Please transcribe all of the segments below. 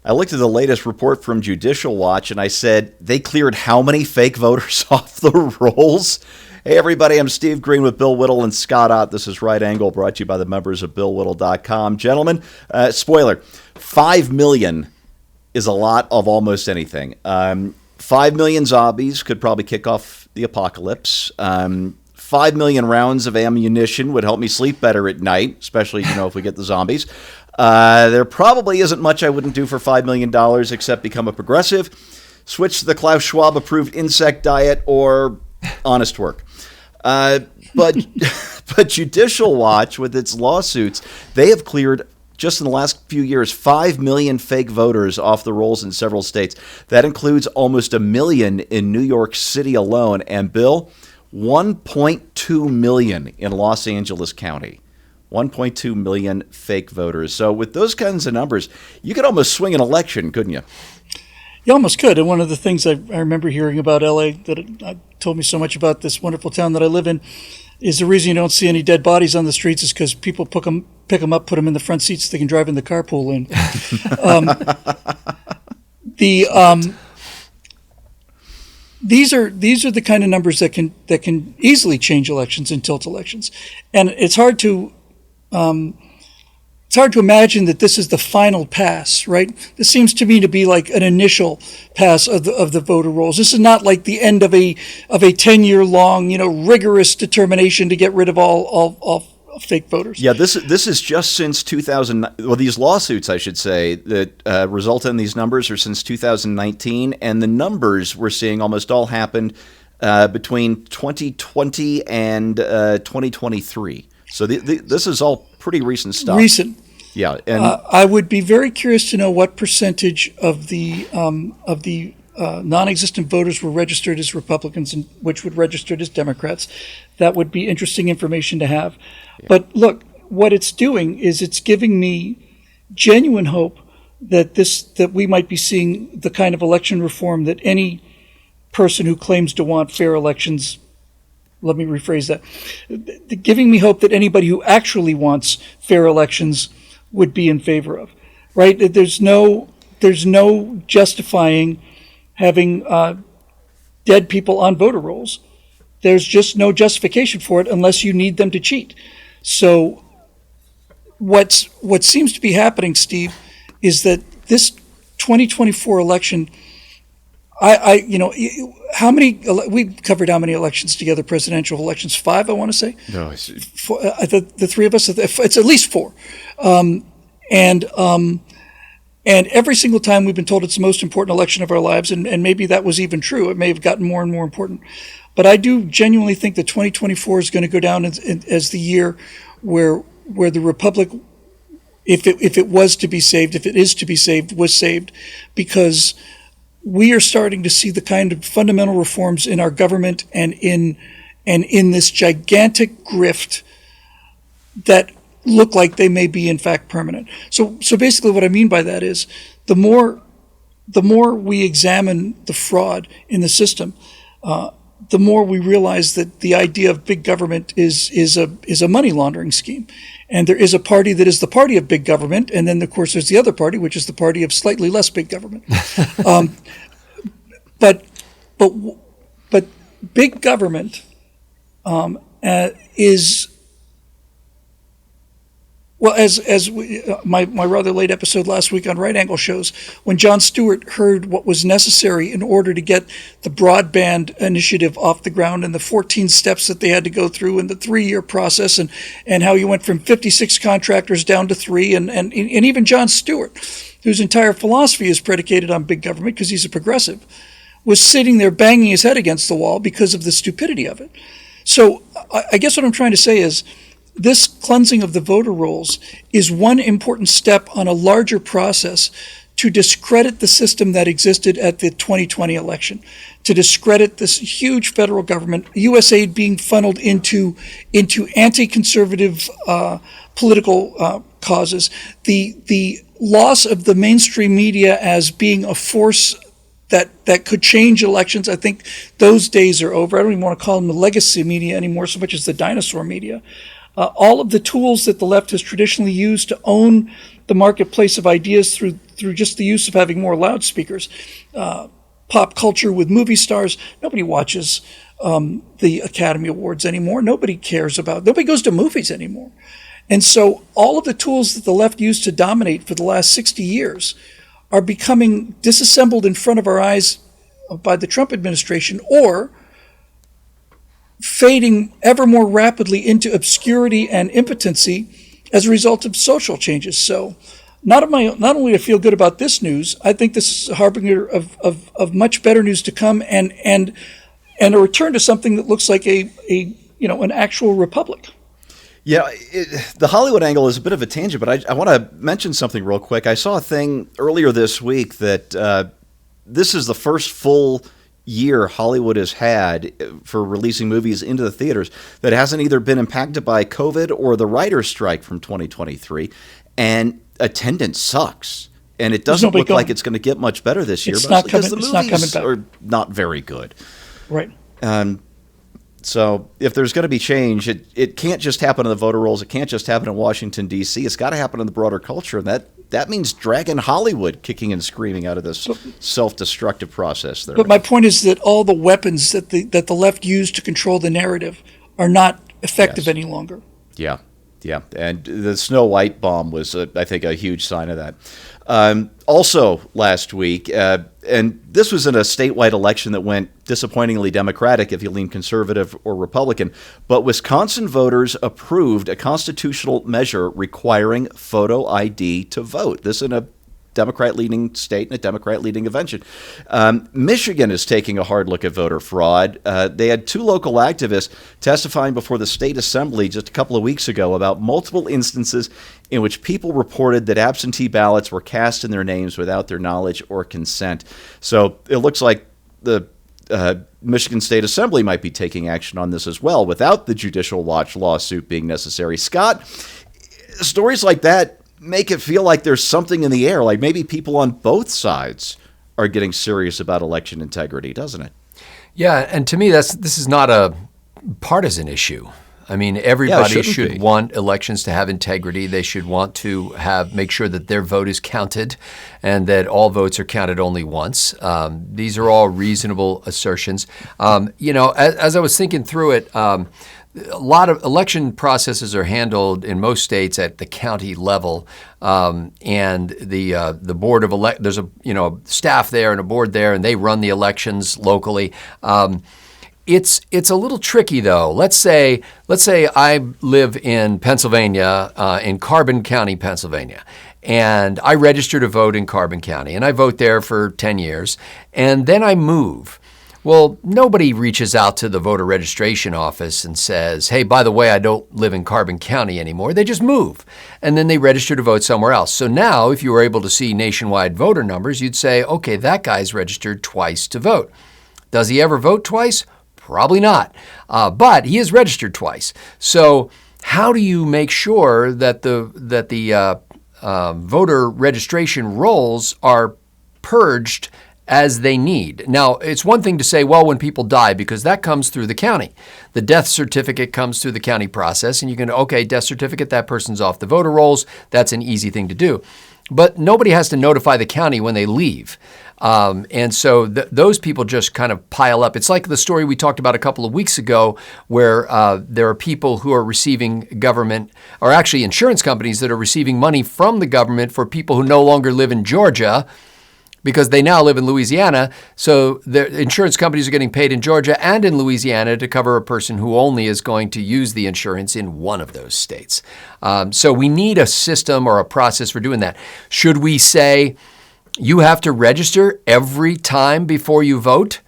I looked at the latest report from Judicial Watch and I said, they cleared how many fake voters off the rolls? Hey, everybody, I'm Steve Green with Bill Whittle and Scott Ott. This is Right Angle, brought to you by the members of BillWhittle.com. Gentlemen, spoiler, 5 million is a lot of almost anything. 5 million zombies could probably kick off the apocalypse. 5 million rounds of ammunition would help me sleep better at night, especially, if we get the zombies. There probably isn't much I wouldn't do for $5 million except become a progressive, switch to the Klaus Schwab-approved insect diet, or honest work. But Judicial Watch, with its lawsuits, they have cleared, just in the last few years, 5 million fake voters off the rolls in several states. That includes almost 1 million in New York City alone. And, Bill, 1.2 million in Los Angeles County. 1.2 million fake voters. So with those kinds of numbers, you could almost swing an election, couldn't you? You almost could. And one of the things I remember hearing about LA that told me so much about this wonderful town that I live in is the reason you don't see any dead bodies on the streets is because people pick them up, put them in the front seats so they can drive in the carpool lane. These are the kind of numbers that can easily change elections and tilt elections, and it's hard to imagine that this is the final pass, right? This seems to me to be like an initial pass of the voter rolls. This is not like the end of a 10-year long, rigorous determination to get rid of all fake voters. Yeah, this is just since 2000. Well, these lawsuits, I should say, that result in these numbers are since 2019, and the numbers we're seeing almost all happened between 2020 and 2023. So this is all pretty recent stuff. Recent. Yeah, and I would be very curious to know what percentage of the non-existent voters were registered as Republicans and which would registered as Democrats. That would be interesting information to have. Yeah. But look, what it's doing is it's giving me genuine hope that we might be seeing the kind of election reform that any person who claims to want fair elections. Let me rephrase that. Giving me hope that anybody who actually wants fair elections would be in favor of, right? There's no justifying having dead people on voter rolls. There's just no justification for it unless you need them to cheat. So what seems to be happening, Steve, is that this 2024 election, how many, we covered how many elections together, presidential elections? 5, I want to say. No, four, the three of us, it's at least 4. And every single time we've been told it's the most important election of our lives, and maybe that was even true. It may have gotten more and more important. But I do genuinely think that 2024 is going to go down as the year where the Republic, if it was to be saved, if it is to be saved, was saved, because we are starting to see the kind of fundamental reforms in our government and in this gigantic grift that look like they may be in fact permanent. So basically what I mean by that is the more we examine the fraud in the system, the more we realize that the idea of big government is a money laundering scheme. And there is a party that is the party of big government, and then of course there's the other party, which is the party of slightly less big government. But big government is, well, as my rather late episode last week on Right Angle shows, when Jon Stewart heard what was necessary in order to get the broadband initiative off the ground and the 14 steps that they had to go through and the 3-year process and how you went from 56 contractors down to 3 and even Jon Stewart, whose entire philosophy is predicated on big government because he's a progressive, was sitting there banging his head against the wall because of the stupidity of it. So I guess what I'm trying to say is this cleansing of the voter rolls is one important step on a larger process to discredit the system that existed at the 2020 election, to discredit this huge federal government, U.S. aid being funneled into anti-conservative political causes, the loss of the mainstream media as being a force that could change elections. I think those days are over. I don't even want to call them the legacy media anymore so much as the dinosaur media. All of the tools that the left has traditionally used to own the marketplace of ideas through through just the use of having more loudspeakers. Pop culture with movie stars. Nobody watches the Academy Awards anymore. Nobody goes to movies anymore. And so all of the tools that the left used to dominate for the last 60 years are becoming disassembled in front of our eyes by the Trump administration, or fading ever more rapidly into obscurity and impotency as a result of social changes. So not only do I feel good about this news, I think this is a harbinger of much better news to come, and a return to something that looks like an actual republic. Yeah, the Hollywood angle is a bit of a tangent, but I want to mention something real quick. I saw a thing earlier this week that this is the first full year Hollywood has had for releasing movies into the theaters that hasn't either been impacted by COVID or the writer's strike from 2023, and attendance sucks. And it doesn't look like it's going to get much better this year, because the movies are not very good. Right. So if there's going to be change, it can't just happen in the voter rolls. It can't just happen in Washington, D.C. It's got to happen in the broader culture. And that means dragging Hollywood kicking and screaming out of this self-destructive process. But my point is that all the weapons that the left used to control the narrative are not effective any longer. Yeah. Yeah, and the Snow White bomb was, I think, a huge sign of that. Also last week, and this was in a statewide election that went disappointingly Democratic if you lean conservative or Republican, but Wisconsin voters approved a constitutional measure requiring photo ID to vote. This in a Democrat-leading state and a Democrat-leading convention. Michigan is taking a hard look at voter fraud. They had two local activists testifying before the state assembly just a couple of weeks ago about multiple instances in which people reported that absentee ballots were cast in their names without their knowledge or consent. So it looks like the Michigan State Assembly might be taking action on this as well without the Judicial Watch lawsuit being necessary. Scott, stories like that make it feel like there's something in the air, like maybe people on both sides are getting serious about election integrity, doesn't it? Yeah, and to me, this is not a partisan issue. I mean, everybody should want elections to have integrity. They should want to make sure that their vote is counted and that all votes are counted only once. These are all reasonable assertions. As I was thinking through it, a lot of election processes are handled in most states at the county level, and the board of there's a staff there and a board there, and they run the elections locally. It's a little tricky though. Let's say I live in Pennsylvania, in Carbon County, Pennsylvania, and I register to vote in Carbon County, and I vote there for 10 years, and then I move. Well, nobody reaches out to the voter registration office and says, hey, by the way, I don't live in Carbon County anymore. They just move, and then they register to vote somewhere else. So now, if you were able to see nationwide voter numbers, you'd say, okay, that guy's registered twice to vote. Does he ever vote twice? Probably not, but he is registered twice. So how do you make sure that the voter registration rolls are purged as they need? Now, it's one thing to say, well, when people die, because that comes through the county. The death certificate comes through the county process, and you can, okay, death certificate, that person's off the voter rolls. That's an easy thing to do. But nobody has to notify the county when they leave. And so those people just kind of pile up. It's like the story we talked about a couple of weeks ago where there are people who are receiving government, or actually insurance companies that are receiving money from the government for people who no longer live in Georgia because they now live in Louisiana. So the insurance companies are getting paid in Georgia and in Louisiana to cover a person who only is going to use the insurance in one of those states. So we need a system or a process for doing that. Should we say you have to register every time before you vote?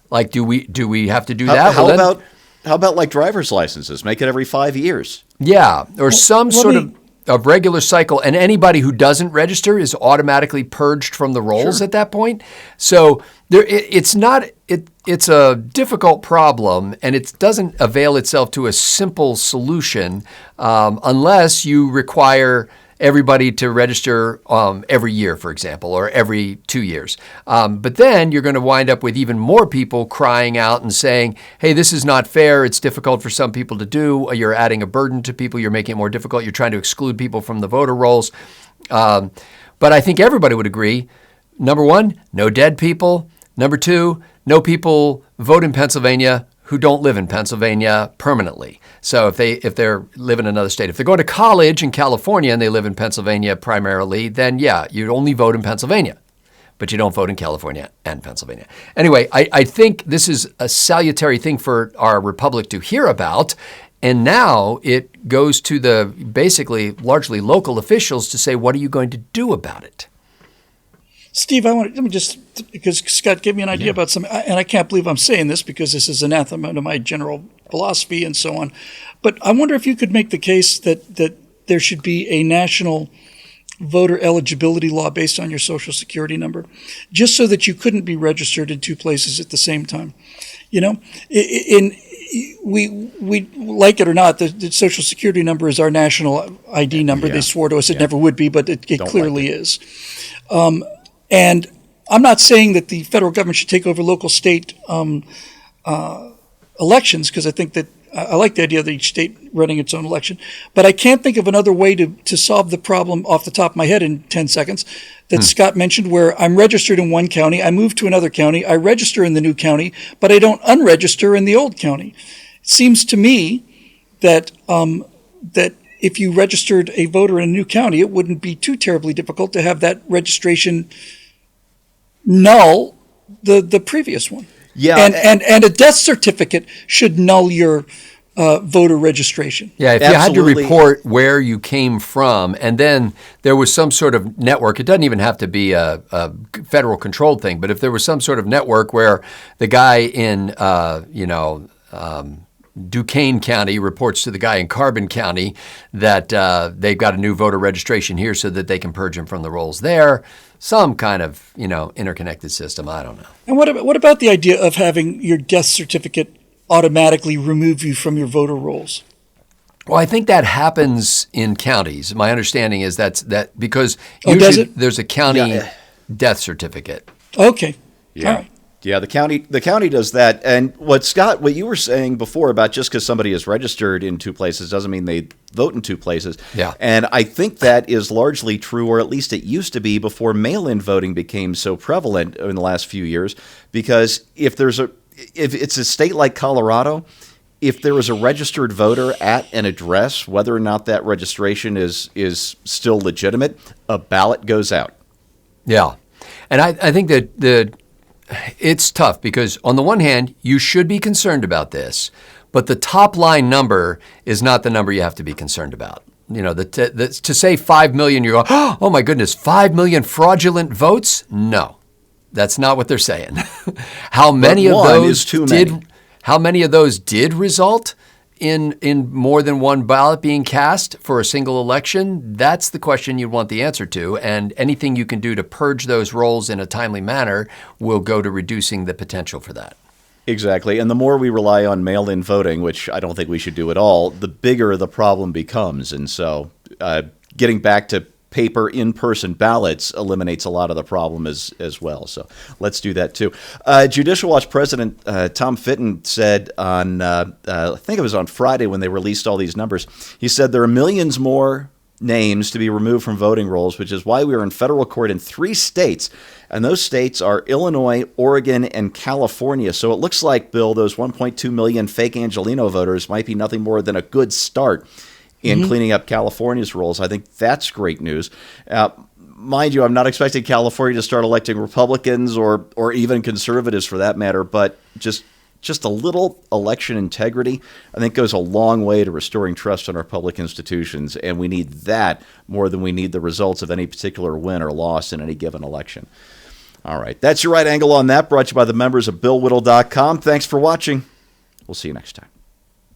Like, do we have to do that? How about like driver's licenses? Make it every 5 years. Yeah, or some sort of regular cycle, and anybody who doesn't register is automatically purged from the rolls at that point. So it's a difficult problem, and it doesn't avail itself to a simple solution unless you require everybody to register every year, for example, or every 2 years. But then you're going to wind up with even more people crying out and saying, hey, this is not fair. It's difficult for some people to do. You're adding a burden to people. You're making it more difficult. You're trying to exclude people from the voter rolls. But I think everybody would agree, number one, no dead people. Number two, no people vote in Pennsylvania who don't live in Pennsylvania permanently. So if they're live in another state, if they're going to college in California and they live in Pennsylvania primarily, then yeah, you'd only vote in Pennsylvania, but you don't vote in California and Pennsylvania. Anyway, I think this is a salutary thing for our republic to hear about. And now it goes to the basically largely local officials to say, what are you going to do about it? Steve, let me just, because Scott gave me an idea about something, and I can't believe I'm saying this because this is anathema to my general philosophy and so on. But I wonder if you could make the case that there should be a national voter eligibility law based on your social security number, just so that you couldn't be registered in two places at the same time. You know, we like it or not, the social security number is our national ID number. They swore to us it never would be, but it clearly is. And I'm not saying that the federal government should take over local state elections, because I think that I like the idea of each state running its own election. But I can't think of another way to solve the problem off the top of my head in 10 seconds that Scott mentioned, where I'm registered in one county, I move to another county, I register in the new county, but I don't unregister in the old county. It seems to me that that if you registered a voter in a new county, it wouldn't be too terribly difficult to have that registration null the previous one. Yeah, and a death certificate should null your voter registration. Yeah, if Absolutely. you had to report where you came from, and then there was some sort of network, it doesn't even have to be a federal controlled thing, but if there was some sort of network where the guy in, Duquesne County reports to the guy in Carbon County that they've got a new voter registration here so that they can purge him from the rolls there. Some kind of, interconnected system. I don't know. And what about the idea of having your death certificate automatically remove you from your voter rolls? Well, I think that happens in counties. My understanding is that because does usually it? there's a county death certificate. Okay. Yeah. All right. Yeah, the county does that. And what you were saying before about just because somebody is registered in two places doesn't mean they vote in two places. Yeah. And I think that is largely true, or at least it used to be before mail-in voting became so prevalent in the last few years. Because if it's a state like Colorado, if there is a registered voter at an address, whether or not that registration is still legitimate, a ballot goes out. Yeah. And I think that it's tough because on the one hand, you should be concerned about this, but the top line number is not the number you have to be concerned about. To say 5 million, you go, oh my goodness, 5 million fraudulent votes? No, that's not what they're saying. How many of those did result in more than one ballot being cast for a single election? That's the question you want the answer to. And anything you can do to purge those rolls in a timely manner will go to reducing the potential for that. Exactly. And the more we rely on mail-in voting, which I don't think we should do at all, the bigger the problem becomes. And so getting back to paper in-person ballots eliminates a lot of the problem as well. So let's do that too. Judicial Watch President Tom Fitton said on, I think it was on Friday when they released all these numbers, he said there are millions more names to be removed from voting rolls, which is why we are in federal court in 3 states. And those states are Illinois, Oregon, and California. So it looks like, Bill, those 1.2 million fake Angelino voters might be nothing more than a good start in cleaning up California's rolls. I think that's great news. Mind you, I'm not expecting California to start electing Republicans or even conservatives for that matter, but just a little election integrity, I think, goes a long way to restoring trust in our public institutions, and we need that more than we need the results of any particular win or loss in any given election. All right, that's your right angle on that, brought to you by the members of BillWhittle.com. Thanks for watching. We'll see you next time.